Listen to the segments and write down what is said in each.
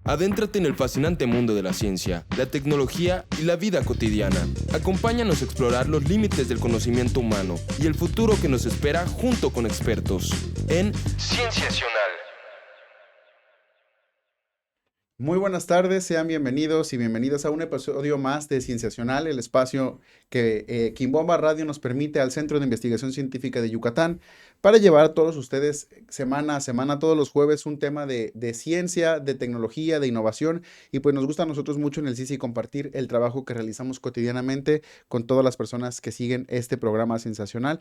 Adéntrate en el fascinante mundo de la ciencia, la tecnología y la vida cotidiana. Acompáñanos a explorar los límites del conocimiento humano y el futuro que nos espera junto con expertos en Cienciacional. Muy buenas tardes, sean bienvenidos y bienvenidas a un episodio más de Cienciacional, el espacio que Quimbomba Radio nos permite al Centro de Investigación Científica de Yucatán para llevar a todos ustedes semana a semana, todos los jueves, un tema de ciencia, de tecnología, de innovación, y pues nos gusta a nosotros mucho en el CICI compartir el trabajo que realizamos cotidianamente con todas las personas que siguen este programa Sensacional.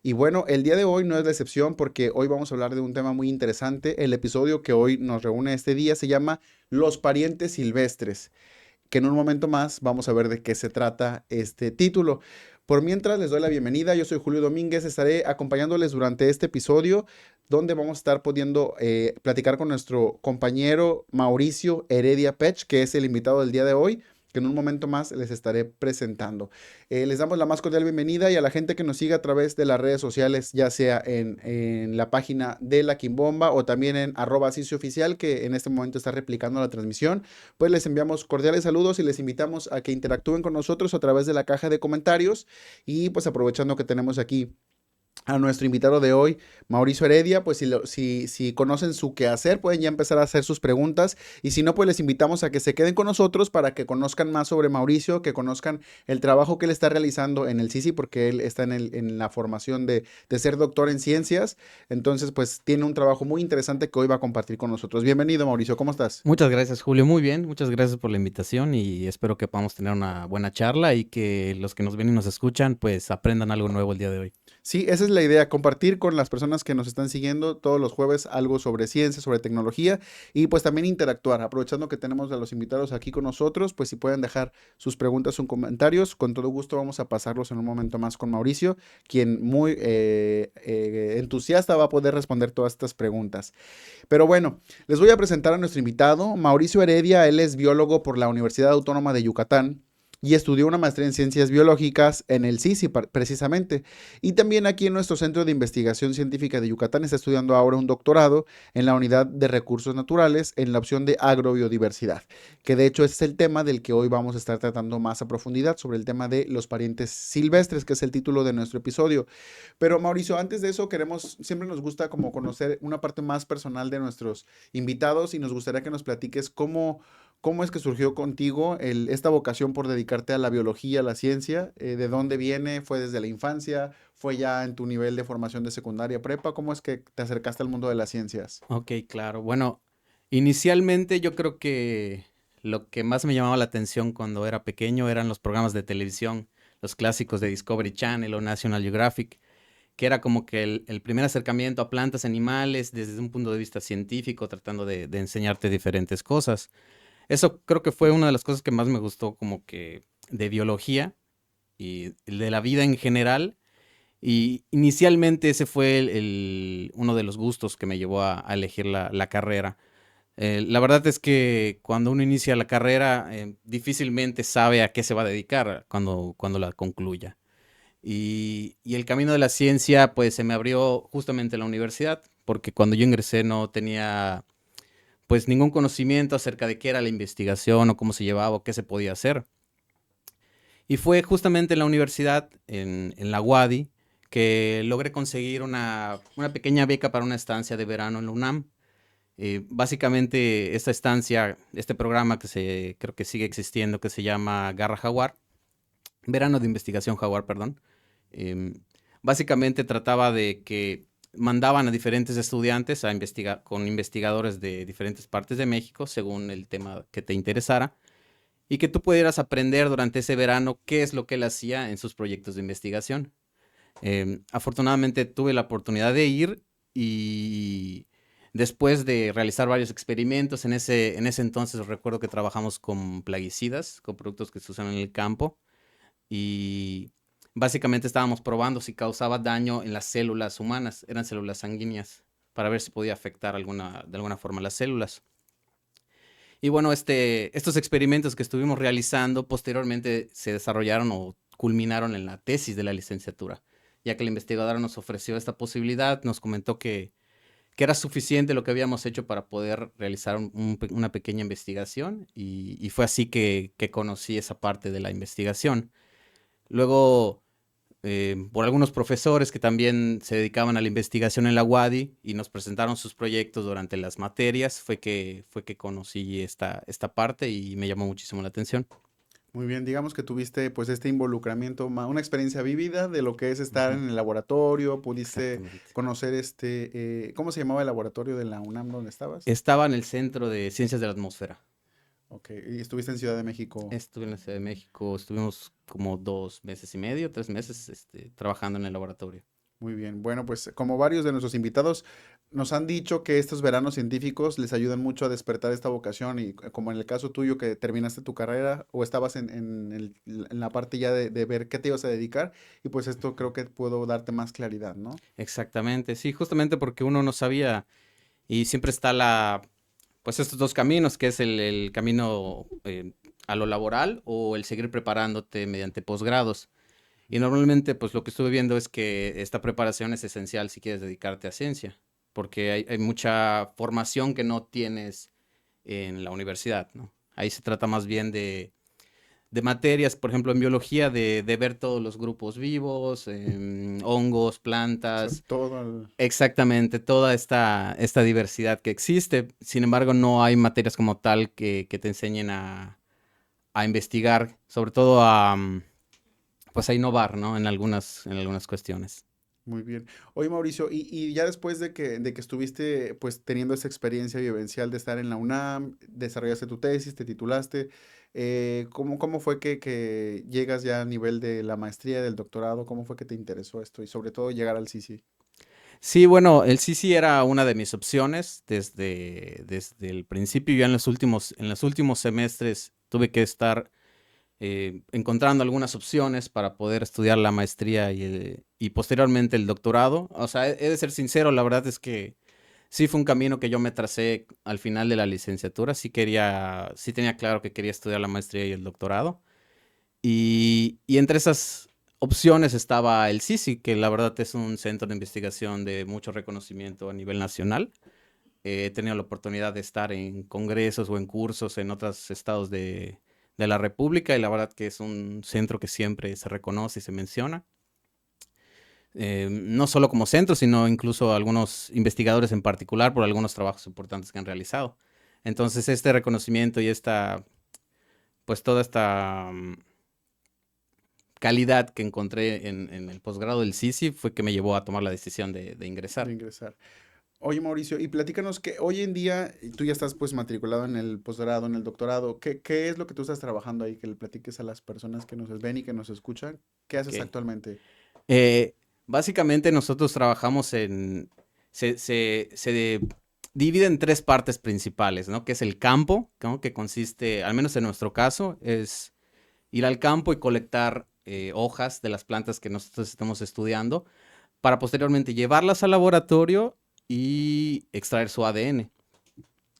Y bueno, el día de hoy no es la excepción porque hoy vamos a hablar de un tema muy interesante. El episodio que hoy nos reúne este día se llama Los parientes silvestres, que en un momento más vamos a ver de qué se trata este título. Por mientras les doy la bienvenida, yo soy Julio Domínguez, estaré acompañándoles durante este episodio donde vamos a estar pudiendo platicar con nuestro compañero Mauricio Heredia Pech, que es el invitado del día de hoy, que en un momento más les estaré presentando. Les damos la más cordial bienvenida y a la gente que nos siga a través de las redes sociales, ya sea en la página de La Quimbomba o también en @CicioOficial, que en este momento está replicando la transmisión, pues les enviamos cordiales saludos y les invitamos a que interactúen con nosotros a través de la caja de comentarios. Y pues aprovechando que tenemos aquí a nuestro invitado de hoy, Mauricio Heredia, pues si conocen su quehacer, pueden ya empezar a hacer sus preguntas, y si no, pues les invitamos a que se queden con nosotros para que conozcan más sobre Mauricio, que conozcan el trabajo que él está realizando en el CICI, porque él está en la formación de ser doctor en ciencias. Entonces pues tiene un trabajo muy interesante que hoy va a compartir con nosotros. Bienvenido, Mauricio, ¿cómo estás? Muchas gracias, Julio. Muy bien, muchas gracias por la invitación y espero que podamos tener una buena charla y que los que nos ven y nos escuchan pues aprendan algo nuevo el día de hoy. Sí, esa es la idea, compartir con las personas que nos están siguiendo todos los jueves algo sobre ciencia, sobre tecnología, y pues también interactuar, aprovechando que tenemos a los invitados aquí con nosotros, pues si pueden dejar sus preguntas o comentarios, con todo gusto vamos a pasarlos en un momento más con Mauricio, quien muy entusiasta va a poder responder todas estas preguntas. Pero bueno, les voy a presentar a nuestro invitado, Mauricio Heredia. Él es biólogo por la Universidad Autónoma de Yucatán y estudió una maestría en ciencias biológicas en el CICI precisamente. Y también aquí en nuestro Centro de Investigación Científica de Yucatán está estudiando ahora un doctorado en la Unidad de Recursos Naturales en la opción de agrobiodiversidad, que de hecho ese es el tema del que hoy vamos a estar tratando más a profundidad, sobre el tema de los parientes silvestres, que es el título de nuestro episodio. Pero Mauricio, antes de eso siempre nos gusta como conocer una parte más personal de nuestros invitados, y nos gustaría que nos platiques cómo es que surgió contigo esta vocación por dedicarte a la biología, a la ciencia. ¿De dónde viene? ¿Fue desde la infancia? ¿Fue ya en tu nivel de formación de secundaria, prepa? ¿Cómo es que te acercaste al mundo de las ciencias? Ok, claro. Bueno, inicialmente yo creo que lo que más me llamaba la atención cuando era pequeño eran los programas de televisión, los clásicos de Discovery Channel o National Geographic, que era como que el primer acercamiento a plantas, animales, desde un punto de vista científico, tratando de enseñarte diferentes cosas. Eso creo que fue una de las cosas que más me gustó como que de biología y de la vida en general. Y inicialmente ese fue uno de los gustos que me llevó a elegir la carrera. La verdad es que cuando uno inicia la carrera, difícilmente sabe a qué se va a dedicar cuando la concluya. Y el camino de la ciencia, pues se me abrió justamente en la universidad, porque cuando yo ingresé no tenía pues ningún conocimiento acerca de qué era la investigación o cómo se llevaba o qué se podía hacer. Y fue justamente en la universidad, en la UADY, que logré conseguir una pequeña beca para una estancia de verano en la UNAM. Básicamente esta estancia, este programa creo que sigue existiendo, que se llama Garra Jaguar, Verano de Investigación Jaguar, perdón. Eh, Básicamente trataba de que mandaban a diferentes estudiantes a investigar con investigadores de diferentes partes de México, según el tema que te interesara, y que tú pudieras aprender durante ese verano qué es lo que él hacía en sus proyectos de investigación. Afortunadamente tuve la oportunidad de ir y después de realizar varios experimentos, en ese entonces recuerdo que trabajamos con plaguicidas, con productos que se usan en el campo, y básicamente estábamos probando si causaba daño en las células humanas, eran células sanguíneas, para ver si podía afectar de alguna forma las células. Y bueno, estos experimentos que estuvimos realizando posteriormente se desarrollaron o culminaron en la tesis de la licenciatura, ya que la investigadora nos ofreció esta posibilidad, nos comentó que que era suficiente lo que habíamos hecho para poder realizar una pequeña investigación y fue así que conocí esa parte de la investigación. Luego, por algunos profesores que también se dedicaban a la investigación en la UADY y nos presentaron sus proyectos durante las materias, fue que conocí esta parte y me llamó muchísimo la atención. Muy bien, digamos que tuviste pues este involucramiento, una experiencia vívida de lo que es estar Ujú, en el laboratorio, pudiste exactamente. conocer ¿cómo se llamaba el laboratorio de la UNAM donde estabas? Estaba en el Centro de Ciencias de la Atmósfera. Ok, y estuviste en Ciudad de México. Estuve en la Ciudad de México, estuvimos como 2 meses y medio, 3 meses, trabajando en el laboratorio. Muy bien, bueno, pues como varios de nuestros invitados nos han dicho que estos veranos científicos les ayudan mucho a despertar esta vocación y como en el caso tuyo que terminaste tu carrera o estabas en la parte ya de ver qué te ibas a dedicar y pues esto creo que puedo darte más claridad, ¿no? Exactamente, sí, justamente porque uno no sabía y siempre está pues estos dos caminos, que es el camino a lo laboral o el seguir preparándote mediante posgrados. Y normalmente, pues lo que estuve viendo es que esta preparación es esencial si quieres dedicarte a ciencia, porque hay mucha formación que no tienes en la universidad, ¿no? Ahí se trata más bien de materias, por ejemplo, en biología, de ver todos los grupos vivos, hongos, O sea, plantas, todo el... exactamente, toda esta diversidad que existe. Sin embargo, no hay materias como tal que te enseñen a investigar, sobre todo pues a innovar, ¿no? En algunas cuestiones. Muy bien. Oye, Mauricio, y ya después de que estuviste pues teniendo esa experiencia vivencial de estar en la UNAM, desarrollaste tu tesis, te titulaste, ¿cómo fue que llegas ya a nivel de la maestría, del doctorado? ¿Cómo fue que te interesó esto? Y sobre todo llegar al CC. Sí, bueno, el CC era una de mis opciones desde el principio. Ya en los últimos semestres tuve que estar encontrando algunas opciones para poder estudiar la maestría y posteriormente el doctorado. O sea, he de ser sincero, la verdad es que sí fue un camino que yo me tracé al final de la licenciatura. Sí tenía claro que quería estudiar la maestría y el doctorado. Y entre esas opciones estaba el CICI, que la verdad es un centro de investigación de mucho reconocimiento a nivel nacional. He tenido la oportunidad de estar en congresos o en cursos en otros estados de la República y la verdad que es un centro que siempre se reconoce y se menciona. No solo como centro, sino incluso algunos investigadores en particular por algunos trabajos importantes que han realizado. Entonces, este reconocimiento y pues toda esta calidad que encontré en el posgrado del CICI fue que me llevó a tomar la decisión de De ingresar. ingresar. Oye, Mauricio, y platícanos que hoy en día tú ya estás pues matriculado en el posgrado, en el doctorado. ¿Qué es lo que tú estás trabajando ahí? Que le platiques a las personas que nos ven y que nos escuchan. ¿Qué haces Ok. actualmente? Eh, Básicamente nosotros trabajamos se divide en tres partes principales, ¿no? Que es el campo, ¿no? Que consiste, al menos en nuestro caso, es ir al campo y colectar hojas de las plantas que nosotros estamos estudiando para posteriormente llevarlas al laboratorio y extraer su ADN.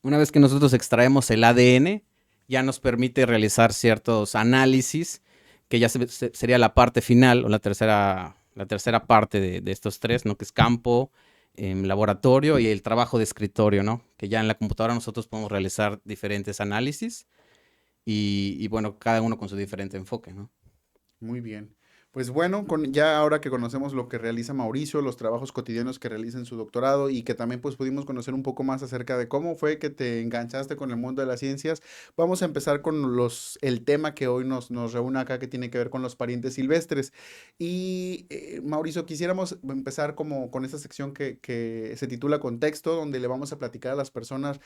Una vez que nosotros extraemos el ADN, ya nos permite realizar ciertos análisis, que ya sería la parte final o la tercera parte de estos tres, ¿no? Que es campo, laboratorio y el trabajo de escritorio, ¿no? Que ya en la computadora nosotros podemos realizar diferentes análisis y bueno, cada uno con su diferente enfoque, ¿no? Muy bien. Pues bueno, ya ahora que conocemos lo que realiza Mauricio, los trabajos cotidianos que realiza en su doctorado y que también pues pudimos conocer un poco más acerca de cómo fue que te enganchaste con el mundo de las ciencias, vamos a empezar con el tema que hoy nos reúne acá que tiene que ver con los parientes silvestres. Y Mauricio, quisiéramos empezar como con esta sección que se titula Contexto, donde le vamos a platicar a las personas,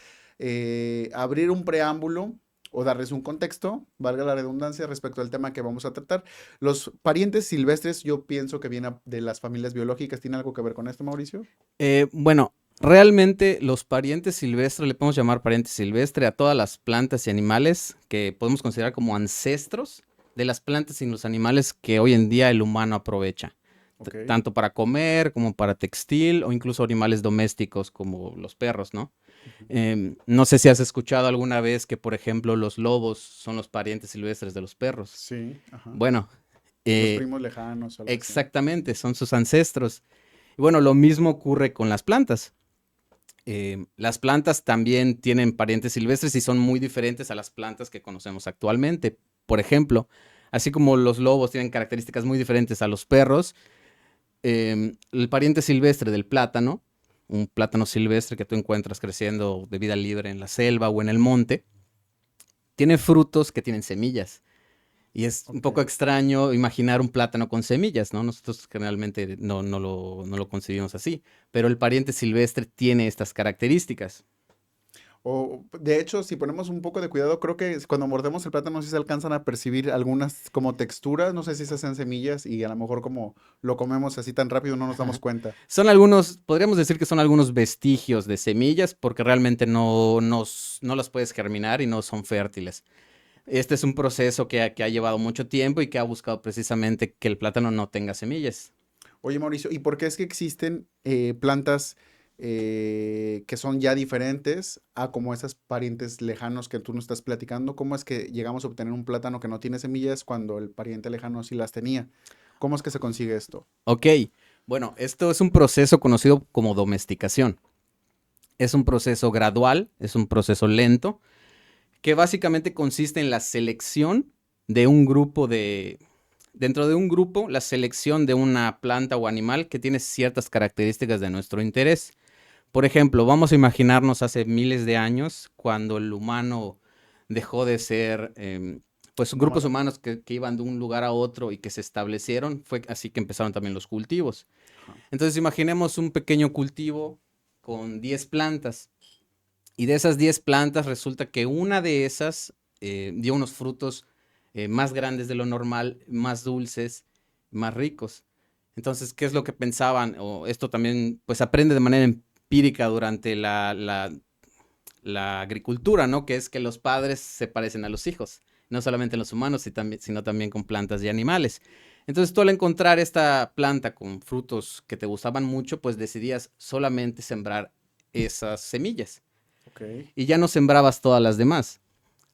abrir un preámbulo o darles un contexto, valga la redundancia, respecto al tema que vamos a tratar. Los parientes silvestres, yo pienso que vienen de las familias biológicas. ¿Tiene algo que ver con esto, Mauricio? Bueno, realmente los parientes silvestres, le podemos llamar pariente silvestre a todas las plantas y animales que podemos considerar como ancestros de las plantas y los animales que hoy en día el humano aprovecha, Ok. tanto para comer como para textil o incluso animales domésticos como los perros, ¿no? Ujú. No sé si has escuchado alguna vez que, por ejemplo, los lobos son los parientes silvestres de los perros. Sí, ajá. Bueno, Los eh, primos lejanos o algo así. exactamente, son sus ancestros. Y bueno, lo mismo ocurre con las plantas. Las plantas también tienen parientes silvestres y son muy diferentes a las plantas que conocemos actualmente. Por ejemplo, así como los lobos tienen características muy diferentes a los perros, el pariente silvestre del plátano, un plátano silvestre que tú encuentras creciendo de vida libre en la selva o en el monte, tiene frutos que tienen semillas. Y es un poco Ok. extraño imaginar un plátano con semillas, ¿no? Nosotros generalmente no lo concebimos así, pero el pariente silvestre tiene estas características. O, de hecho, si ponemos un poco de cuidado, creo que cuando mordemos el plátano sí se alcanzan a percibir algunas como texturas, no sé si se hacen semillas y a lo mejor como lo comemos así tan rápido no nos damos cuenta. Son algunos, podríamos decir que son algunos vestigios de semillas porque realmente no las puedes germinar y no son fértiles. Este es un proceso que ha llevado mucho tiempo y que ha buscado precisamente que el plátano no tenga semillas. Oye, Mauricio, ¿y por qué es que existen plantas que son ya diferentes a como esas parientes lejanos que tú nos estás platicando? ¿Cómo es que llegamos a obtener un plátano que no tiene semillas cuando el pariente lejano sí las tenía? ¿Cómo es que se consigue esto? Ok, bueno, esto es un proceso conocido como domesticación. Es un proceso gradual, es un proceso lento, que básicamente consiste en la selección de un grupo de... Dentro de un grupo, la selección de una planta o animal que tiene ciertas características de nuestro interés. Por ejemplo, vamos a imaginarnos hace miles de años cuando el humano dejó de ser, pues grupos Nómada. humanos que iban de un lugar a otro y que se establecieron, fue así que empezaron también los cultivos. Ajá. Entonces imaginemos un pequeño cultivo con 10 plantas y de esas 10 plantas resulta que una de esas dio unos frutos más grandes de lo normal, más dulces, más ricos. Entonces, ¿qué es lo que pensaban? O esto también, pues, aprende de manera empírica durante la agricultura, ¿no? Que es que los padres se parecen a los hijos, no solamente en los humanos, sino también con plantas y animales. Entonces, tú al encontrar esta planta con frutos que te gustaban mucho, pues decidías solamente sembrar esas semillas Ok. y ya no sembrabas todas las demás.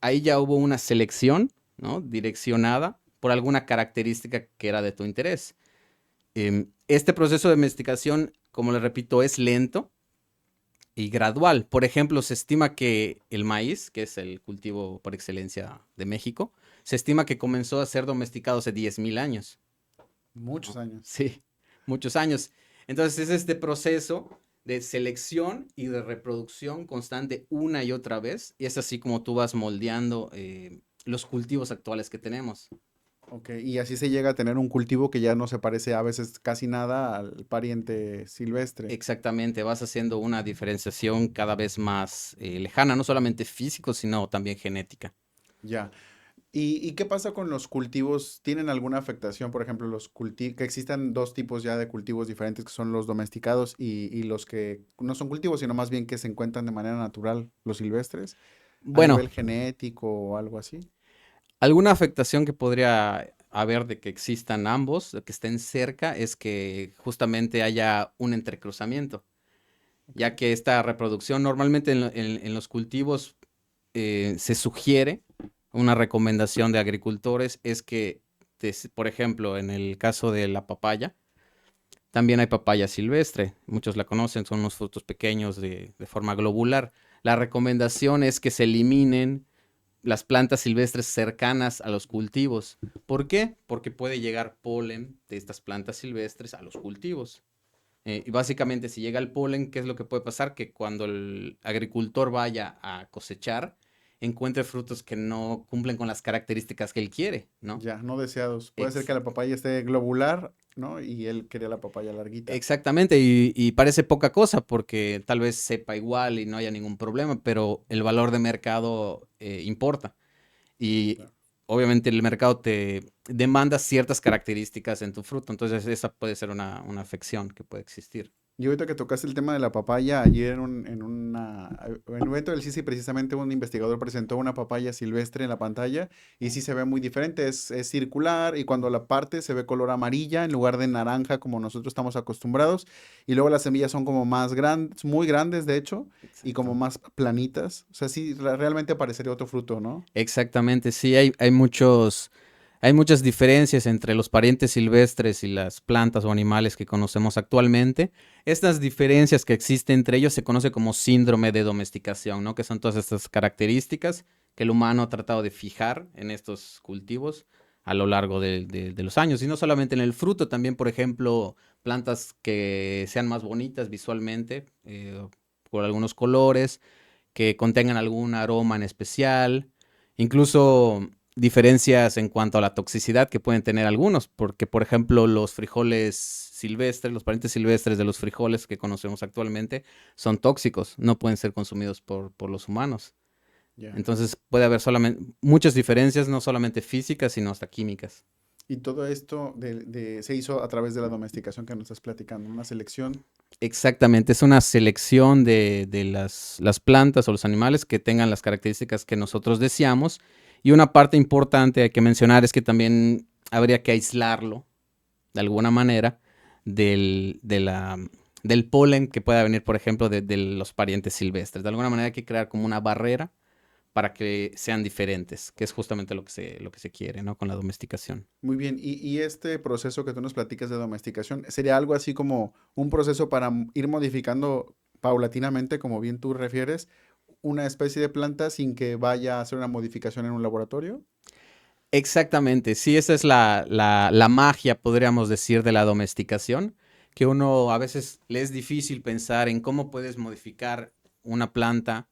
Ahí ya hubo una selección, ¿no? Direccionada por alguna característica que era de tu interés. Este proceso de domesticación, como le repito, es lento y gradual. Por ejemplo, se estima que el maíz, que es el cultivo por excelencia de México, se estima que comenzó a ser domesticado hace 10,000 años. Muchos ¿No? años. Sí, muchos años. Entonces es este proceso de selección y de reproducción constante una y otra vez. Y es así como tú vas moldeando los cultivos actuales que tenemos. Ok, y así se llega a tener un cultivo que ya no se parece a veces casi nada al pariente silvestre. Exactamente, vas haciendo una diferenciación cada vez más lejana, no solamente físico, sino también genética. Ya. ¿Y qué pasa con los cultivos? ¿Tienen alguna afectación? Por ejemplo, los que existan dos tipos ya de cultivos diferentes, que son los domesticados y los que no son cultivos, sino más bien que se encuentran de manera natural, los silvestres, a Bueno, nivel genético o algo así. alguna afectación que podría haber de que existan ambos, de que estén cerca, es que justamente haya un entrecruzamiento, Ok. ya que esta reproducción normalmente en los cultivos se sugiere, una recomendación de agricultores es que, por ejemplo, en el caso de la papaya, también hay papaya silvestre, muchos la conocen, son unos frutos pequeños de forma globular. La recomendación es que se eliminen las plantas silvestres cercanas a los cultivos. ¿Por qué? Porque puede llegar polen de estas plantas silvestres a los cultivos. Y básicamente si llega el polen, ¿qué es lo que puede pasar? Que cuando el agricultor vaya a cosechar, encuentre frutos que no cumplen con las características que él quiere, ¿no? Ya, no deseados. Puede ser Ex- que la papaya esté globular, ¿no? Y él quería la papaya larguita. Exactamente, y parece poca cosa porque tal vez sepa igual y no haya ningún problema, pero el valor de mercado importa. Y Claro. obviamente el mercado te demanda ciertas características en tu fruto, entonces esa puede ser una afección que puede existir. Y ahorita que tocaste el tema de la papaya, ayer en un evento del CICI precisamente un investigador presentó una papaya silvestre en la pantalla y sí se ve muy diferente, es circular y cuando la parte se ve color amarilla en lugar de naranja como nosotros estamos acostumbrados y luego las semillas son como más grandes, muy grandes de hecho y como Exacto. más planitas, o sea, sí, realmente parecería otro fruto, ¿no? Exactamente, sí, hay muchos, Hay muchas diferencias entre los parientes silvestres y las plantas o animales que conocemos actualmente. Estas diferencias que existen entre ellos se conoce como síndrome de domesticación, ¿no? Que son todas estas características que el humano ha tratado de fijar en estos cultivos a lo largo de los años. Y no solamente en el fruto, también, por ejemplo, plantas que sean más bonitas visualmente, por algunos colores, que contengan algún aroma en especial, incluso diferencias en cuanto a la toxicidad que pueden tener algunos, porque por ejemplo los frijoles silvestres, los parientes silvestres de los frijoles que conocemos actualmente son tóxicos, no pueden ser consumidos por los humanos. Ya. Entonces puede haber solamente muchas diferencias, no solamente físicas, sino hasta químicas. Y todo esto se hizo a través de la domesticación que nos estás platicando, una selección. Exactamente, es una selección de las plantas o los animales que tengan las características que nosotros deseamos. Y una parte importante hay que mencionar es que también habría que aislarlo de alguna manera del polen que pueda venir, por ejemplo, de los parientes silvestres. De alguna manera hay que crear como una barrera para que sean diferentes, que es justamente lo que se quiere, ¿no? Con la domesticación. Muy bien, y este proceso que tú nos platicas de domesticación, ¿sería algo así como un proceso para ir modificando paulatinamente, como bien tú refieres, una especie de planta sin que vaya a hacer una modificación en un laboratorio? Exactamente, sí, esa es la magia, podríamos decir, de la domesticación, que uno a veces le es difícil pensar en cómo puedes modificar una planta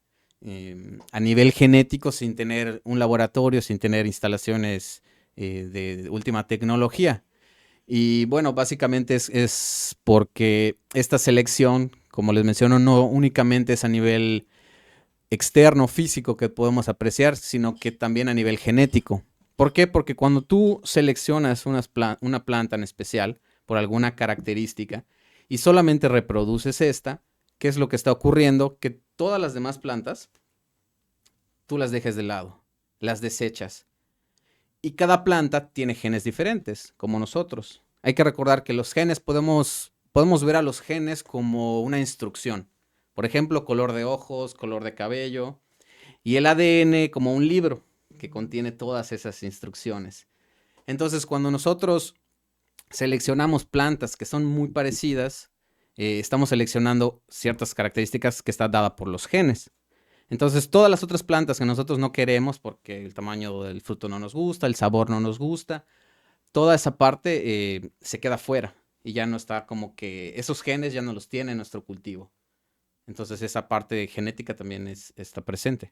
a nivel genético sin tener un laboratorio, sin tener instalaciones de última tecnología. Y bueno, básicamente es porque esta selección, como les menciono, no únicamente es a nivel externo, físico que podemos apreciar, sino que también a nivel genético. ¿Por qué? Porque cuando tú seleccionas una planta en especial por alguna característica y solamente reproduces esta, ¿qué es lo que está ocurriendo? Que todas las demás plantas tú las dejes de lado, las desechas. Y cada planta tiene genes diferentes, como nosotros. Hay que recordar que los genes podemos ver a los genes como una instrucción. Por ejemplo, color de ojos, color de cabello. Y el ADN como un libro que contiene todas esas instrucciones. Entonces, cuando nosotros seleccionamos plantas que son muy parecidas, estamos seleccionando ciertas características que están dadas por los genes. Entonces, todas las otras plantas que nosotros no queremos porque el tamaño del fruto no nos gusta, el sabor no nos gusta, toda esa parte se queda fuera y ya no está como que esos genes ya no los tiene nuestro cultivo. Entonces, esa parte genética también está presente.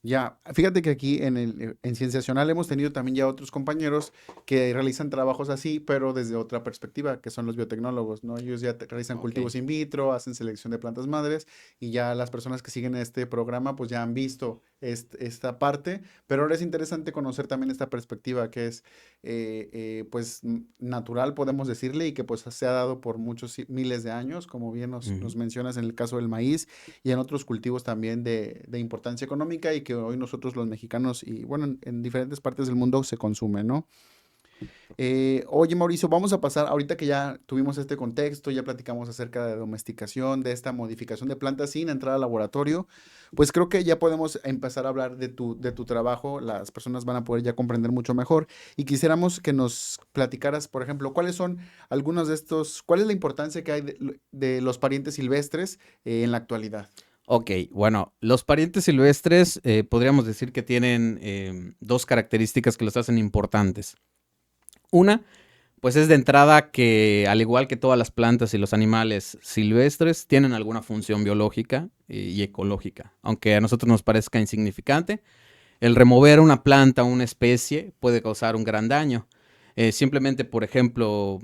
Ya, fíjate que aquí en Cienciacional hemos tenido también ya otros compañeros que realizan trabajos así, pero desde otra perspectiva, que son los biotecnólogos, ¿no? Ellos ya realizan cultivos in vitro, hacen selección de plantas madres y ya las personas que siguen este programa pues ya han visto esta parte, pero ahora es interesante conocer también esta perspectiva que es pues natural, podemos decirle, y que pues se ha dado por muchos miles de años, como bien nos mencionas en el caso del maíz y en otros cultivos también de importancia económica y que hoy nosotros los mexicanos y bueno, en diferentes partes del mundo se consume, ¿no? Oye, Mauricio, vamos a pasar, ahorita que ya tuvimos este contexto, ya platicamos acerca de domesticación, de esta modificación de plantas sin entrar al laboratorio, pues creo que ya podemos empezar a hablar de tu trabajo, las personas van a poder ya comprender mucho mejor y quisiéramos que nos platicaras, por ejemplo, cuáles son algunos de estos, cuál es la importancia que hay de los parientes silvestres en la actualidad. Ok, bueno, los parientes silvestres podríamos decir que tienen dos características que los hacen importantes. Una, pues es de entrada que al igual que todas las plantas y los animales silvestres, tienen alguna función biológica y ecológica. Aunque a nosotros nos parezca insignificante, el remover una planta o una especie puede causar un gran daño. Simplemente, por ejemplo,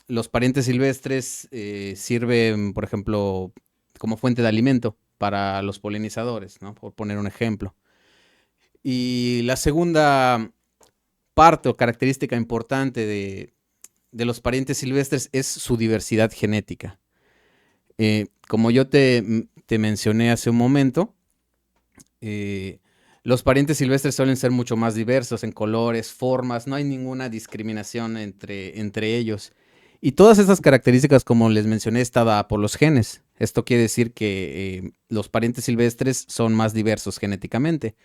los parientes silvestres sirven, por ejemplo, como fuente de alimento para los polinizadores, ¿no? Por poner un ejemplo. Y la segunda parte o característica importante de los parientes silvestres es su diversidad genética. Como yo te mencioné hace un momento, los parientes silvestres suelen ser mucho más diversos en colores, formas, no hay ninguna discriminación entre ellos. Y todas estas características, como les mencioné, está dada por los genes. Esto quiere decir que los parientes silvestres son más diversos genéticamente.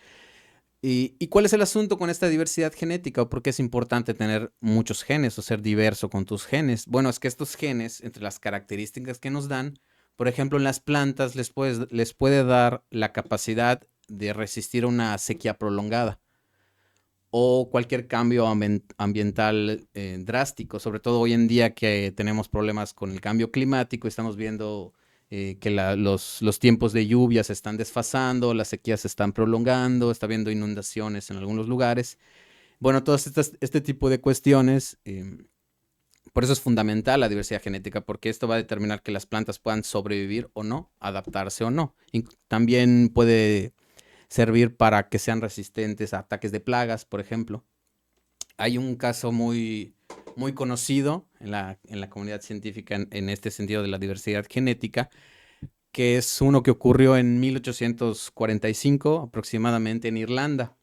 ¿Y cuál es el asunto con esta diversidad genética? ¿O por qué es importante tener muchos genes o ser diverso con tus genes? Bueno, es que estos genes, entre las características que nos dan, por ejemplo, en las plantas les puede dar la capacidad de resistir a una sequía prolongada o cualquier cambio ambiental drástico, sobre todo hoy en día que tenemos problemas con el cambio climático, estamos viendo que los tiempos de lluvia se están desfasando, las sequías se están prolongando, está habiendo inundaciones en algunos lugares. Bueno, este tipo de cuestiones, por eso es fundamental la diversidad genética, porque esto va a determinar que las plantas puedan sobrevivir o no, adaptarse o no. Y también puede servir para que sean resistentes a ataques de plagas, por ejemplo. Hay un caso muy conocido en la comunidad científica en este sentido de la diversidad genética, que es uno que ocurrió en 1845 aproximadamente en Irlanda.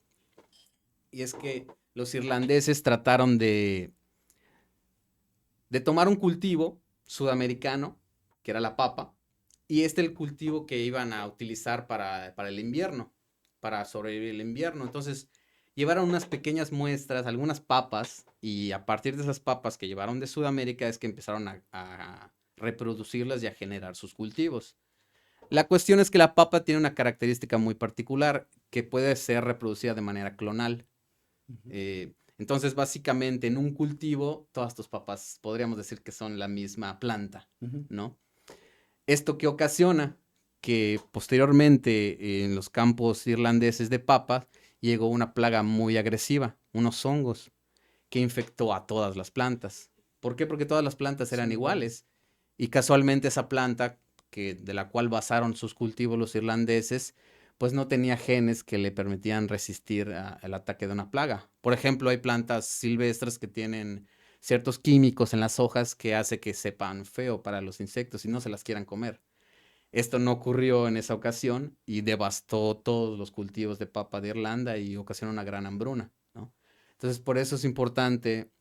Y es que los irlandeses trataron de tomar un cultivo sudamericano, que era la papa, y el cultivo que iban a utilizar para el invierno, para sobrevivir el invierno. Entonces, llevaron unas pequeñas muestras, algunas papas, y a partir de esas papas que llevaron de Sudamérica es que empezaron a reproducirlas y a generar sus cultivos. La cuestión es que la papa tiene una característica muy particular que puede ser reproducida de manera clonal. Entonces, básicamente, en un cultivo, todas tus papas podríamos decir que son la misma planta, ¿no? ¿Esto qué ocasiona? Que posteriormente en los campos irlandeses de papas llegó una plaga muy agresiva, unos hongos, que infectó a todas las plantas. ¿Por qué? Porque todas las plantas eran iguales. Y casualmente esa planta, de la cual basaron sus cultivos los irlandeses, pues no tenía genes que le permitían resistir al ataque de una plaga. Por ejemplo, hay plantas silvestres que tienen ciertos químicos en las hojas que hace que sepan feo para los insectos y no se las quieran comer. Esto no ocurrió en esa ocasión y devastó todos los cultivos de papa de Irlanda y ocasionó una gran hambruna, ¿no? Entonces, por eso es importante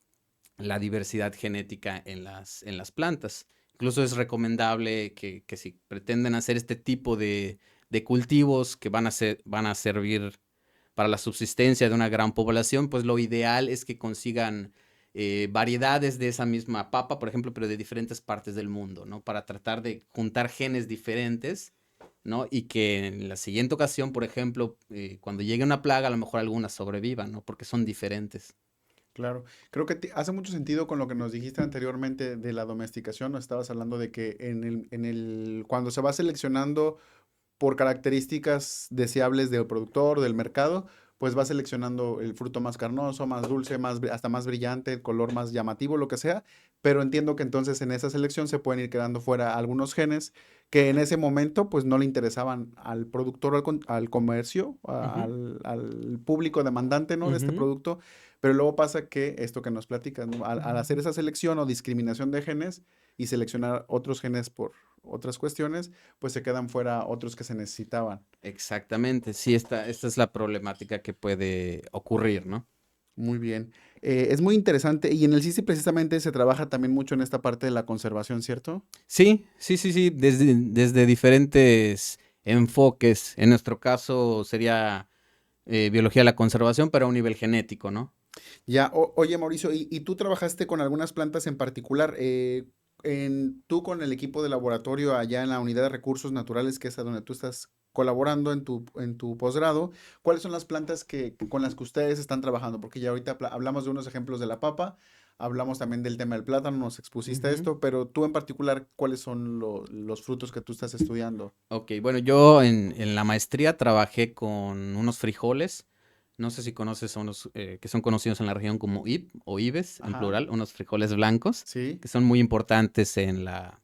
la diversidad genética en las plantas. Incluso es recomendable que si pretenden hacer este tipo de cultivos que van a servir para la subsistencia de una gran población, pues lo ideal es que consigan variedades de esa misma papa, por ejemplo, pero de diferentes partes del mundo, ¿no? Para tratar de juntar genes diferentes, ¿no? Y que en la siguiente ocasión, por ejemplo, cuando llegue una plaga, a lo mejor algunas sobrevivan, ¿no? Porque son diferentes. Claro, creo que hace mucho sentido con lo que nos dijiste anteriormente de la domesticación. Nos estabas hablando de que cuando se va seleccionando por características deseables del productor, del mercado, pues va seleccionando el fruto más carnoso, más dulce, hasta más brillante, el color más llamativo, lo que sea. Pero entiendo que entonces en esa selección se pueden ir quedando fuera algunos genes que en ese momento pues no le interesaban al productor, al comercio, al público demandante, ¿no? De este producto. Pero luego pasa que esto que nos platicas, ¿no? Al hacer esa selección o discriminación de genes y seleccionar otros genes por otras cuestiones, pues se quedan fuera otros que se necesitaban. Exactamente, sí, esta es la problemática que puede ocurrir, ¿no? Muy bien. Es muy interesante y en el CICI precisamente se trabaja también mucho en esta parte de la conservación, ¿cierto? Sí, desde diferentes enfoques. En nuestro caso sería biología de la conservación, pero a un nivel genético, ¿no? Ya, oye Mauricio, ¿y tú trabajaste con algunas plantas en particular? Tú con el equipo de laboratorio allá en la unidad de recursos naturales, que es a donde tú estás colaborando en tu posgrado, ¿cuáles son las plantas con las que ustedes están trabajando? Porque ya ahorita hablamos de unos ejemplos de la papa, hablamos también del tema del plátano, nos expusiste esto, pero tú en particular, ¿cuáles son los frutos que tú estás estudiando? Ok, bueno, yo en la maestría trabajé con unos frijoles. No sé si conoces unos que son conocidos en la región como ib o ibes, en Ajá, plural, unos frijoles blancos, sí, que son muy importantes en la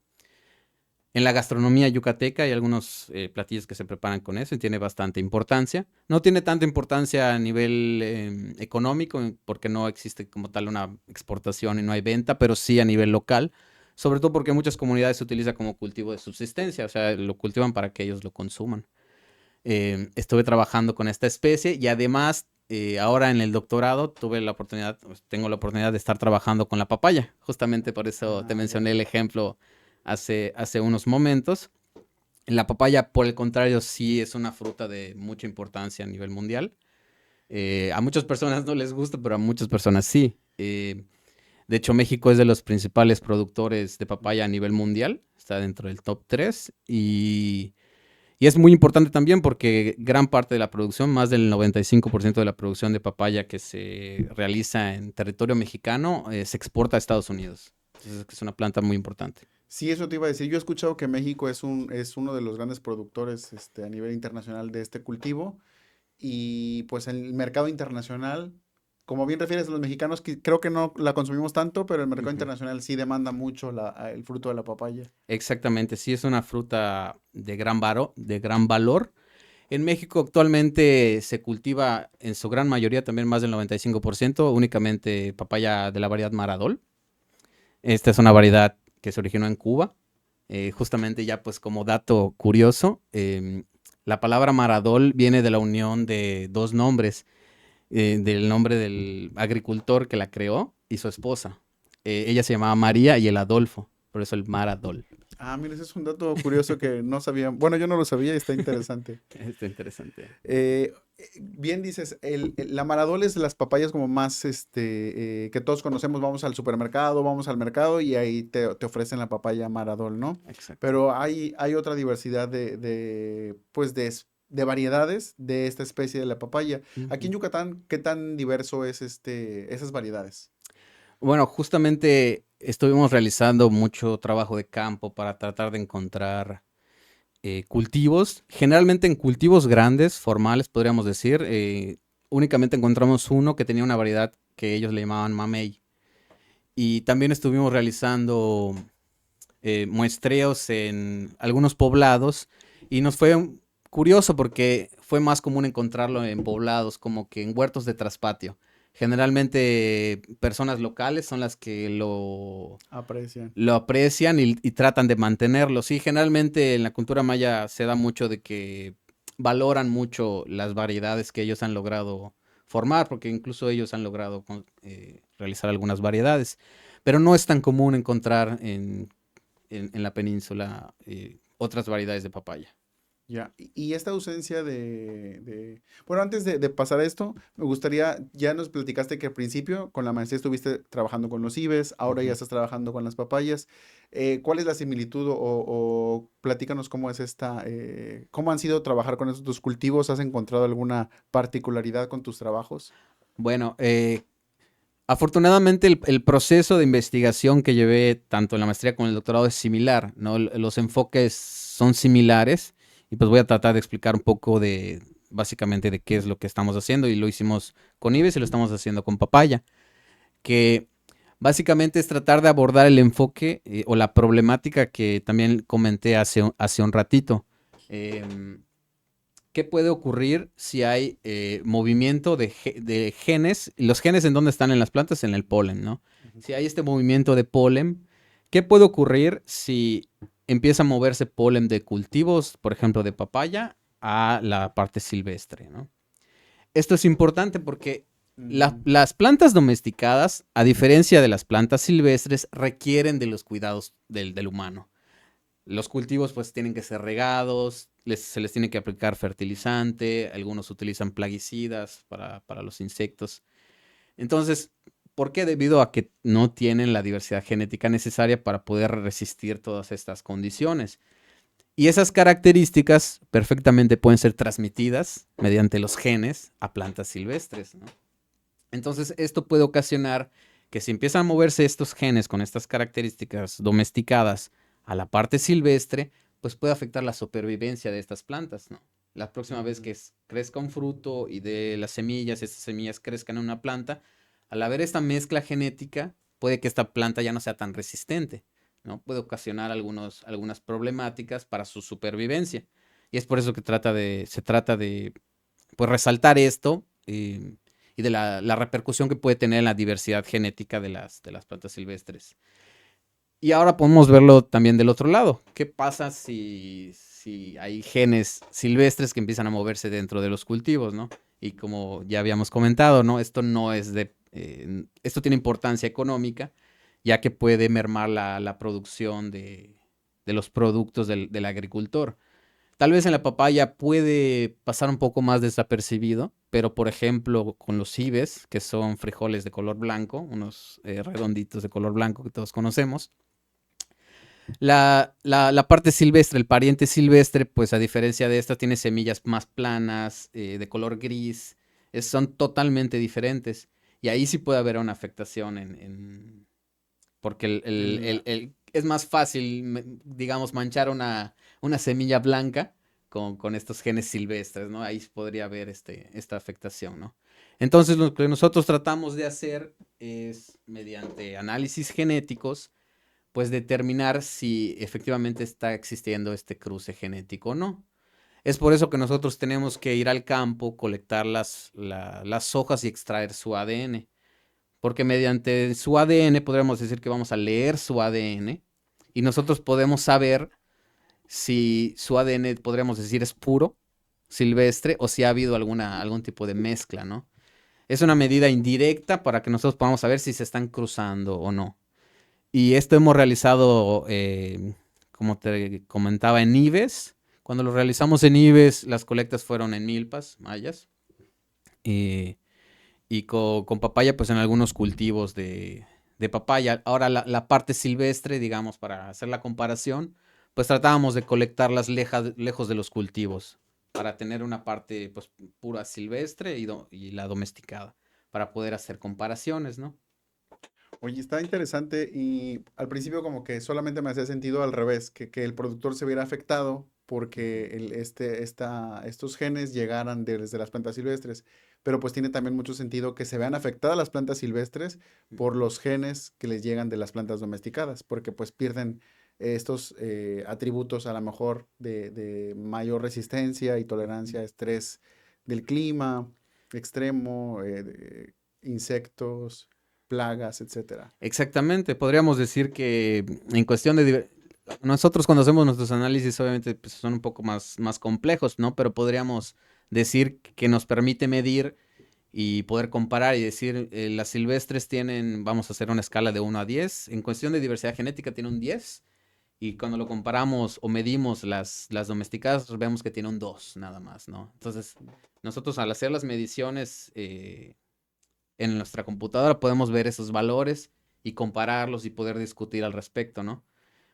gastronomía yucateca. Hay algunos platillos que se preparan con eso y tiene bastante importancia. No tiene tanta importancia a nivel económico porque no existe como tal una exportación y no hay venta, pero sí a nivel local, sobre todo porque en muchas comunidades se utiliza como cultivo de subsistencia, o sea, lo cultivan para que ellos lo consuman. Estuve trabajando con esta especie y además ahora en el doctorado tengo la oportunidad de estar trabajando con la papaya. Justamente por eso te ya. mencioné el ejemplo hace unos momentos. La papaya, por el contrario, sí es una fruta de mucha importancia a nivel mundial. A muchas personas no les gusta, pero a muchas personas sí. De hecho, México es de los principales productores de papaya a nivel mundial. Está dentro del top 3 y es muy importante también porque gran parte de la producción, más del 95% de la producción de papaya que se realiza en territorio mexicano, se exporta a Estados Unidos. Entonces, es una planta muy importante. Sí, eso te iba a decir. Yo he escuchado que México es uno de los grandes productores a nivel internacional de este cultivo y pues el mercado internacional, como bien refieres a los mexicanos, creo que no la consumimos tanto, pero el mercado Ujú. internacional sí demanda mucho el fruto de la papaya. Exactamente, sí es una fruta de gran valor. En México actualmente se cultiva en su gran mayoría, también más del 95%, únicamente papaya de la variedad Maradol. Esta es una variedad que se originó en Cuba. Justamente ya pues como dato curioso, la palabra Maradol viene de la unión de dos nombres, del nombre del agricultor que la creó y su esposa. Ella se llamaba María y el Adolfo, por eso el Maradol. Ah, mira, ese es un dato curioso que no sabía. Bueno, yo no lo sabía y está interesante. Está interesante. Bien dices, la Maradol es de las papayas como más, que todos conocemos, vamos al supermercado, vamos al mercado y ahí te ofrecen la papaya Maradol, ¿no? Exacto. Pero hay otra diversidad pues de variedades de esta especie de la papaya. Aquí en Ujú. Yucatán, ¿qué tan diverso es esas variedades? Bueno, justamente estuvimos realizando mucho trabajo de campo para tratar de encontrar cultivos, generalmente en cultivos grandes, formales, podríamos decir. Únicamente encontramos uno que tenía una variedad que ellos le llamaban mamey. Y también estuvimos realizando muestreos en algunos poblados y nos fue curioso porque fue más común encontrarlo en poblados, como que en huertos de traspatio. Generalmente personas locales son las que Aprecian. lo aprecian y tratan de mantenerlo. Sí, generalmente en la cultura maya se da mucho de que valoran mucho las variedades que ellos han logrado formar, porque incluso ellos han logrado realizar algunas variedades. Pero no es tan común encontrar en la península otras variedades de papaya. Ya, y esta ausencia Bueno, antes de pasar a esto, me gustaría, ya nos platicaste que al principio con la maestría estuviste trabajando con los ibes, ahora ya Ujú. estás trabajando con las papayas. ¿Cuál es la similitud o platícanos cómo es cómo han sido trabajar con estos dos cultivos? ¿Has encontrado alguna particularidad con tus trabajos? Bueno, afortunadamente el proceso de investigación que llevé tanto en la maestría como en el doctorado es similar, ¿no? Los enfoques son similares y pues voy a tratar de explicar un poco de básicamente de qué es lo que estamos haciendo y lo hicimos con IBES y lo estamos haciendo con papaya, que básicamente es tratar de abordar el enfoque o la problemática que también comenté hace un ratito. Em, ¿Qué puede ocurrir si hay movimiento de genes? ¿Los genes en dónde están en las plantas? En el polen, ¿no? Ujú. Si hay este movimiento de polen, ¿qué puede ocurrir si empieza a moverse polen de cultivos, por ejemplo, de papaya, a la parte silvestre, ¿no? Esto es importante porque Mm, las plantas domesticadas, a diferencia de las plantas silvestres, requieren de los cuidados del humano. Los cultivos pues tienen que ser regados, se les tiene que aplicar fertilizante, algunos utilizan plaguicidas para los insectos. Entonces, ¿por qué? Debido a que no tienen la diversidad genética necesaria para poder resistir todas estas condiciones. Y esas características perfectamente pueden ser transmitidas mediante los genes a plantas silvestres, ¿no? Entonces, esto puede ocasionar que si empiezan a moverse estos genes con estas características domesticadas a la parte silvestre, pues puede afectar la supervivencia de estas plantas, ¿no? La próxima vez mm. que crezca un fruto y de las semillas, estas semillas crezcan en una planta, al haber esta mezcla genética, puede que esta planta ya no sea tan resistente, ¿no? Puede ocasionar algunas problemáticas para su supervivencia. Y es por eso que se trata de pues, resaltar esto y de la repercusión que puede tener en la diversidad genética de las plantas silvestres. Y ahora podemos verlo también del otro lado. ¿Qué pasa si hay genes silvestres que empiezan a moverse dentro de los cultivos, ¿no? Y como ya habíamos comentado, ¿no? Esto no es esto tiene importancia económica, ya que puede mermar la producción de los productos del agricultor. Tal vez en la papaya puede pasar un poco más desapercibido, pero por ejemplo con los cibes, que son frijoles de color blanco, unos redonditos de color blanco que todos conocemos, la parte silvestre, el pariente silvestre, pues a diferencia de esta, tiene semillas más planas, de color gris, son totalmente diferentes. Y ahí sí puede haber una afectación porque es más fácil, digamos, manchar una semilla blanca con estos genes silvestres, ¿no? Ahí podría haber esta afectación, ¿no? Entonces, lo que nosotros tratamos de hacer es, mediante análisis genéticos, pues determinar si efectivamente está existiendo este cruce genético o no. Es por eso que nosotros tenemos que ir al campo, colectar las hojas y extraer su ADN. Porque mediante su ADN podríamos decir que vamos a leer su ADN y nosotros podemos saber si su ADN, podríamos decir, es puro, silvestre, o si ha habido algún tipo de mezcla, ¿no? Es una medida indirecta para que nosotros podamos saber si se están cruzando o no. Y esto hemos realizado, como te comentaba, en IBES. Cuando lo realizamos en IBES, las colectas fueron en milpas, mayas. Y con papaya, pues en algunos cultivos de papaya. Ahora la parte silvestre, digamos, para hacer la comparación, pues tratábamos de colectarlas lejos de los cultivos, para tener una parte pues pura silvestre y la domesticada, para poder hacer comparaciones, ¿no? Oye, está interesante y al principio como que solamente me hacía sentido al revés, que el productor se viera afectado porque estos genes llegaran desde las plantas silvestres, pero pues tiene también mucho sentido que se vean afectadas las plantas silvestres por los genes que les llegan de las plantas domesticadas, porque pues pierden estos atributos a lo mejor de mayor resistencia y tolerancia a estrés del clima extremo, insectos, plagas, etcétera. Exactamente, podríamos decir que en cuestión de... Nosotros cuando hacemos nuestros análisis obviamente pues, son un poco más complejos, ¿no? Pero podríamos decir que nos permite medir y poder comparar y decir, las silvestres tienen, vamos a hacer una escala de 1 a 10, en cuestión de diversidad genética tiene un 10, y cuando lo comparamos o medimos las domesticadas, vemos que tiene un 2 nada más, ¿no? Entonces, nosotros al hacer las mediciones en nuestra computadora podemos ver esos valores y compararlos y poder discutir al respecto, ¿no?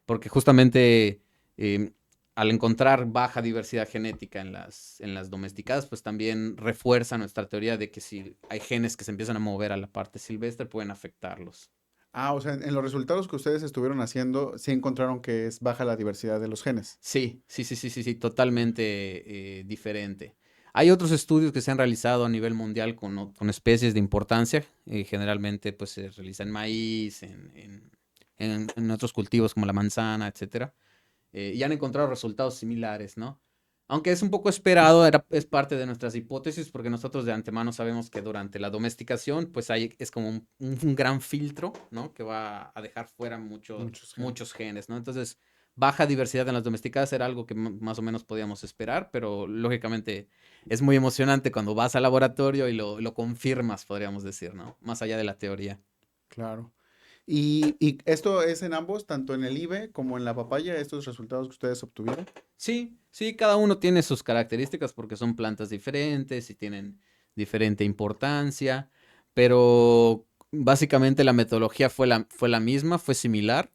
Porque justamente eh, al encontrar baja diversidad genética en las domesticadas, pues también refuerza nuestra teoría de que si hay genes que se empiezan a mover a la parte silvestre, pueden afectarlos. Ah, o sea, en los resultados que ustedes estuvieron haciendo, sí encontraron que es baja la diversidad de los genes. Sí, sí, sí, sí, sí, sí, totalmente diferente. Hay otros estudios que se han realizado a nivel mundial con especies de importancia. Generalmente, pues se realiza en maíz, en otros cultivos como la manzana, etcétera. Y han encontrado resultados similares, ¿no? Aunque es un poco esperado, es parte de nuestras hipótesis, porque nosotros de antemano sabemos que durante la domesticación, pues es como un gran filtro, ¿no? Que va a dejar fuera Muchos genes. muchos genes, ¿no? Entonces, baja diversidad en las domesticadas era algo que más o menos podíamos esperar, pero lógicamente es muy emocionante cuando vas al laboratorio y lo confirmas, podríamos decir, ¿no? Más allá de la teoría. Claro. Y esto es en ambos, tanto en el IBE como en la papaya, estos resultados que ustedes obtuvieron. Sí, sí, cada uno tiene sus características porque son plantas diferentes y tienen diferente importancia, pero básicamente la metodología fue la misma, fue similar,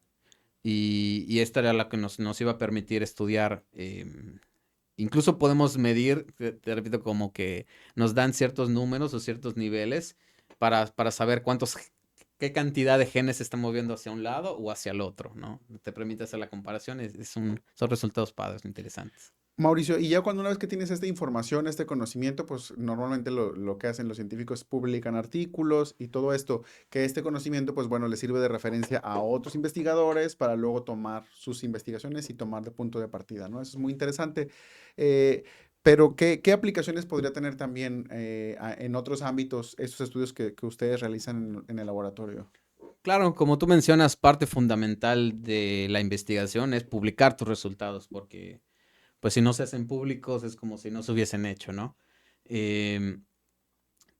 y esta era la que nos iba a permitir estudiar. Incluso podemos medir, te repito, como que nos dan ciertos números o ciertos niveles para saber qué cantidad de genes se están moviendo hacia un lado o hacia el otro, ¿no? Te permite hacer la comparación, son resultados padres, interesantes. Mauricio, y ya cuando una vez que tienes esta información, este conocimiento, pues normalmente lo que hacen los científicos es publican artículos y todo esto, que este conocimiento, pues bueno, le sirve de referencia a otros investigadores para luego tomar sus investigaciones y tomar de punto de partida, ¿no? Eso es muy interesante. Eh, pero, ¿qué aplicaciones podría tener también en otros ámbitos estos estudios que ustedes realizan en el laboratorio? Claro, como tú mencionas, parte fundamental de la investigación es publicar tus resultados, porque pues si no se hacen públicos es como si no se hubiesen hecho, ¿no? Em,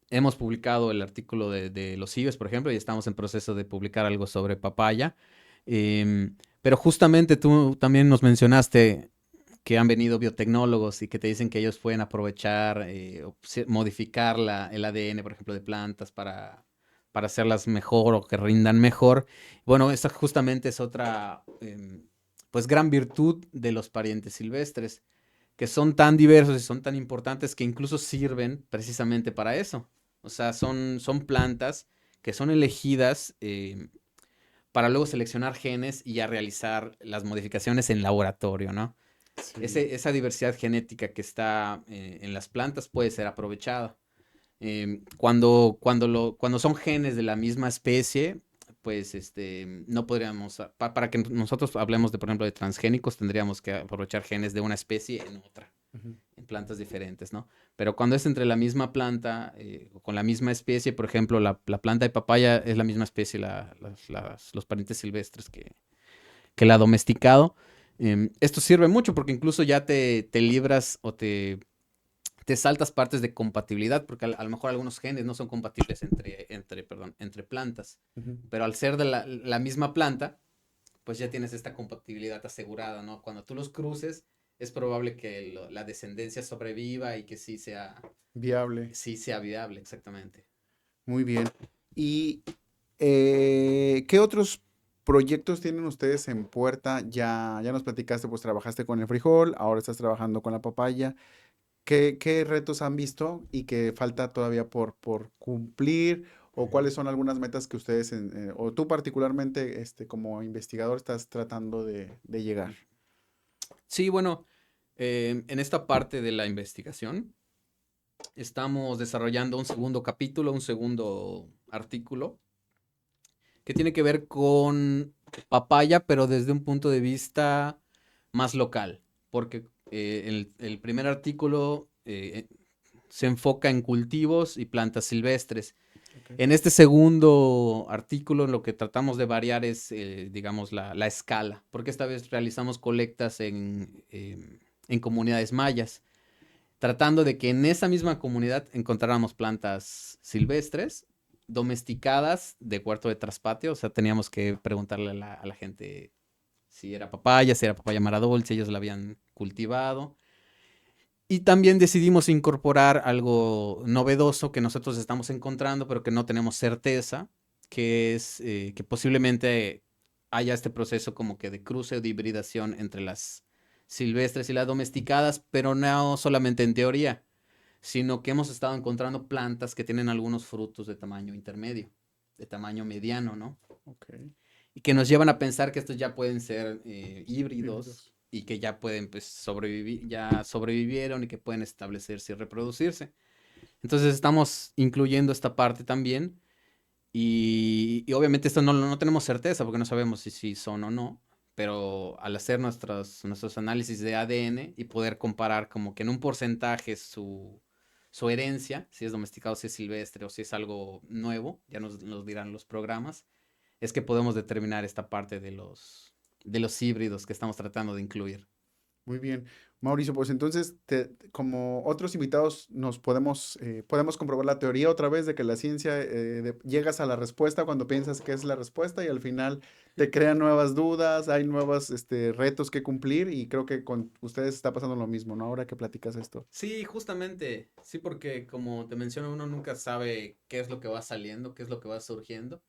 Hemos publicado el artículo de los IBES, por ejemplo, y estamos en proceso de publicar algo sobre papaya. Pero justamente tú también nos mencionaste que han venido biotecnólogos y que te dicen que ellos pueden aprovechar o modificar el ADN, por ejemplo, de plantas para hacerlas mejor o que rindan mejor. Bueno, esa justamente es otra, pues, gran virtud de los parientes silvestres, que son tan diversos y son tan importantes que incluso sirven precisamente para eso. O sea, son plantas que son elegidas para luego seleccionar genes y ya realizar las modificaciones en laboratorio, ¿no? Sí. Esa diversidad genética que está en las plantas puede ser aprovechada. Cuando son genes de la misma especie, pues no podríamos, para que nosotros hablemos de, por ejemplo, de transgénicos, tendríamos que aprovechar genes de una especie en otra, en plantas diferentes, ¿no? Pero cuando es entre la misma planta, o con la misma especie, por ejemplo, la planta de papaya es la misma especie, los parientes silvestres que la domesticado. Esto sirve mucho porque incluso ya te libras o te saltas partes de compatibilidad, porque a lo mejor algunos genes no son compatibles entre plantas, pero al ser de la misma planta, pues ya tienes esta compatibilidad asegurada, ¿no? Cuando tú los cruces, es probable que la descendencia sobreviva y que sí sea Viable. Sí sea viable, exactamente. Muy bien. ¿Y qué otros proyectos tienen ustedes en puerta? Ya nos platicaste, pues trabajaste con el frijol, ahora estás trabajando con la papaya. ¿Qué retos han visto y que falta todavía por cumplir? ¿O cuáles son algunas metas que ustedes, o tú particularmente, como investigador, estás tratando de llegar? Sí, bueno, en esta parte de la investigación estamos desarrollando un segundo capítulo, un segundo artículo que tiene que ver con papaya, pero desde un punto de vista más local, porque el primer artículo se enfoca en cultivos y plantas silvestres. Ok. En este segundo artículo lo que tratamos de variar es, digamos, la escala, porque esta vez realizamos colectas en comunidades mayas, tratando de que en esa misma comunidad encontráramos plantas silvestres, domesticadas de huerto de traspatio. O sea, teníamos que preguntarle a la gente si era papaya maradol, si ellos la habían cultivado. Y también decidimos incorporar algo novedoso que nosotros estamos encontrando, pero que no tenemos certeza, que es que posiblemente haya este proceso como que de cruce o de hibridación entre las silvestres y las domesticadas, pero no solamente en teoría, sino que hemos estado encontrando plantas que tienen algunos frutos de tamaño intermedio, de tamaño mediano, ¿no? Ok. Y que nos llevan a pensar que estos ya pueden ser híbridos Híbridos. y que ya pueden, pues, sobrevivir, ya sobrevivieron y que pueden establecerse y reproducirse. Entonces estamos incluyendo esta parte también y obviamente esto no tenemos certeza porque no sabemos si son o no, pero al hacer nuestros análisis de ADN y poder comparar como que en un porcentaje su herencia, si es domesticado, si es silvestre o si es algo nuevo, ya nos dirán los programas, es que podemos determinar esta parte de los híbridos que estamos tratando de incluir. Muy bien. Mauricio, pues entonces, como otros invitados, podemos comprobar la teoría otra vez de que la ciencia, llegas a la respuesta cuando piensas que es la respuesta y al final te crean nuevas dudas, hay nuevos retos que cumplir y creo que con ustedes está pasando lo mismo, ¿no? Ahora que platicas esto. Sí, justamente, sí, porque como te menciono, uno nunca sabe qué es lo que va saliendo, qué es lo que va surgiendo,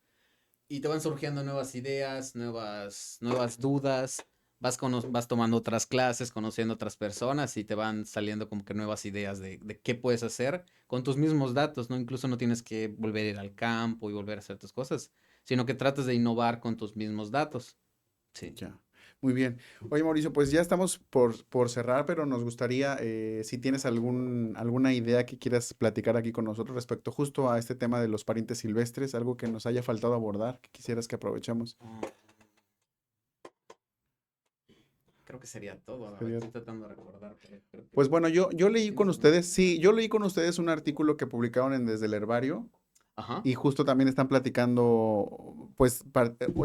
y te van surgiendo nuevas ideas, nuevas dudas, vas tomando otras clases, conociendo otras personas y te van saliendo como que nuevas ideas de qué puedes hacer con tus mismos datos, ¿no? Incluso no tienes que volver a ir al campo y volver a hacer tus cosas, sino que tratas de innovar con tus mismos datos. Sí. Ya, muy bien. Oye, Mauricio, pues ya estamos por cerrar, pero nos gustaría, si tienes alguna idea que quieras platicar aquí con nosotros respecto justo a este tema de los parientes silvestres, algo que nos haya faltado abordar, que quisieras que aprovechemos. Creo que sería todo. A ver, Sería- estoy tratando de recordar, pero creo que Pues bueno, yo leí con ¿tienes alguna ustedes, idea? sí, yo leí con ustedes un artículo que publicaron en Desde el Herbario. Ajá. Y justo también están platicando, pues,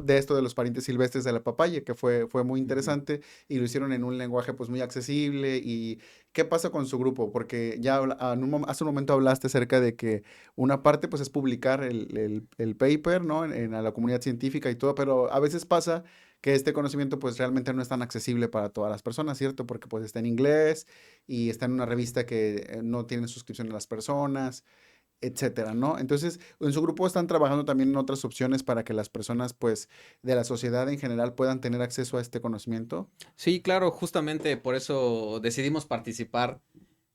de esto de los parientes silvestres de la papaya, que fue muy Ujú. interesante y lo hicieron en un lenguaje, pues, muy accesible. ¿Y qué pasa con su grupo? Porque ya hace un momento hablaste acerca de que una parte, pues, es publicar el paper, ¿no? A la comunidad científica y todo, pero a veces pasa que este conocimiento pues realmente no es tan accesible para todas las personas, ¿cierto? Porque pues está en inglés y está en una revista que no tiene suscripción a las personas, etcétera, ¿no? Entonces, en su grupo están trabajando también en otras opciones para que las personas, pues, de la sociedad en general puedan tener acceso a este conocimiento. Sí, claro, justamente por eso decidimos participar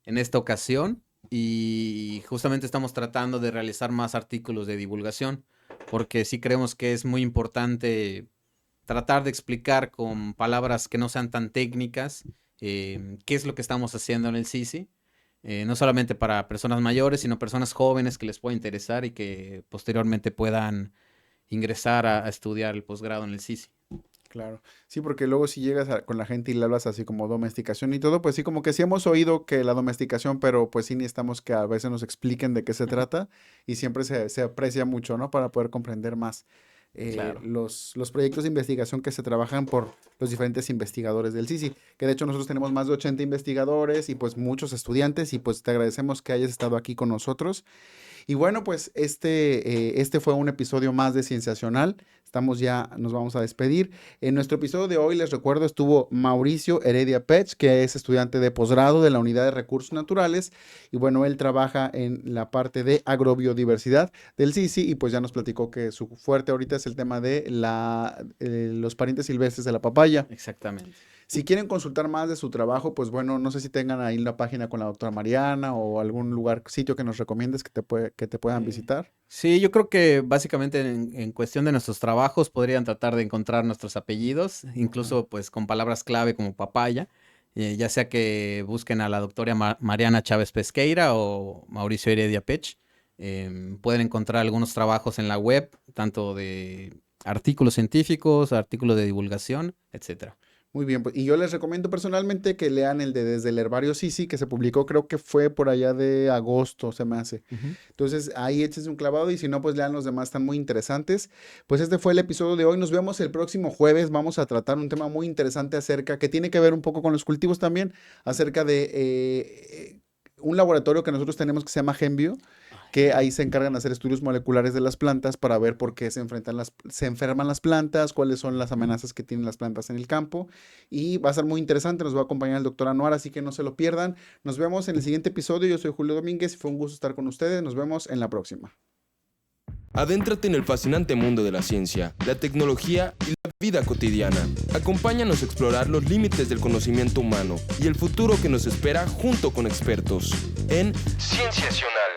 en esta ocasión y justamente estamos tratando de realizar más artículos de divulgación, porque sí creemos que es muy importante tratar de explicar con palabras que no sean tan técnicas qué es lo que estamos haciendo en el CICI. No solamente para personas mayores, sino personas jóvenes que les pueda interesar y que posteriormente puedan ingresar a estudiar el posgrado en el CICI. Claro. Sí, porque luego si llegas con la gente y le hablas así como domesticación y todo, pues sí, como que sí hemos oído que la domesticación, pero pues sí necesitamos que a veces nos expliquen de qué se trata y siempre se aprecia mucho, ¿no? Para poder comprender más Claro. los proyectos de investigación que se trabajan por los diferentes investigadores del CICI, que de hecho nosotros tenemos más de 80 investigadores y pues muchos estudiantes y pues te agradecemos que hayas estado aquí con nosotros. Y bueno, pues este fue un episodio más de Cienciacional. Nos vamos a despedir. En nuestro episodio de hoy, les recuerdo, estuvo Mauricio Heredia Pech, que es estudiante de posgrado de la Unidad de Recursos Naturales. Y bueno, él trabaja en la parte de agrobiodiversidad del CICI y pues ya nos platicó que su fuerte ahorita es el tema de los parientes silvestres de la papaya. Exactamente. Si quieren consultar más de su trabajo, pues bueno, no sé si tengan ahí la página con la doctora Mariana o algún sitio que nos recomiendes que te puedan visitar. Sí, yo creo que básicamente en cuestión de nuestros trabajos podrían tratar de encontrar nuestros apellidos, incluso pues con palabras clave como papaya, ya sea que busquen a la doctora Mariana Chávez Pesqueira o Mauricio Heredia Pech. Pueden encontrar algunos trabajos en la web, tanto de artículos científicos, artículos de divulgación, etcétera. Muy bien, pues, y yo les recomiendo personalmente que lean el de Desde el Herbario CICI, que se publicó, creo que fue por allá de agosto, se me hace. Entonces, ahí échense un clavado y si no, pues lean los demás, están muy interesantes. Pues este fue el episodio de hoy, nos vemos el próximo jueves, vamos a tratar un tema muy interesante que tiene que ver un poco con los cultivos también, acerca de un laboratorio que nosotros tenemos que se llama GenBio, que ahí se encargan de hacer estudios moleculares de las plantas para ver por qué se enferman las plantas, cuáles son las amenazas que tienen las plantas en el campo. Y va a ser muy interesante, nos va a acompañar el doctor Anuar, así que no se lo pierdan. Nos vemos en el siguiente episodio. Yo soy Julio Domínguez y fue un gusto estar con ustedes. Nos vemos en la próxima. Adéntrate en el fascinante mundo de la ciencia, la tecnología y la vida cotidiana. Acompáñanos a explorar los límites del conocimiento humano y el futuro que nos espera junto con expertos en Cienciacional.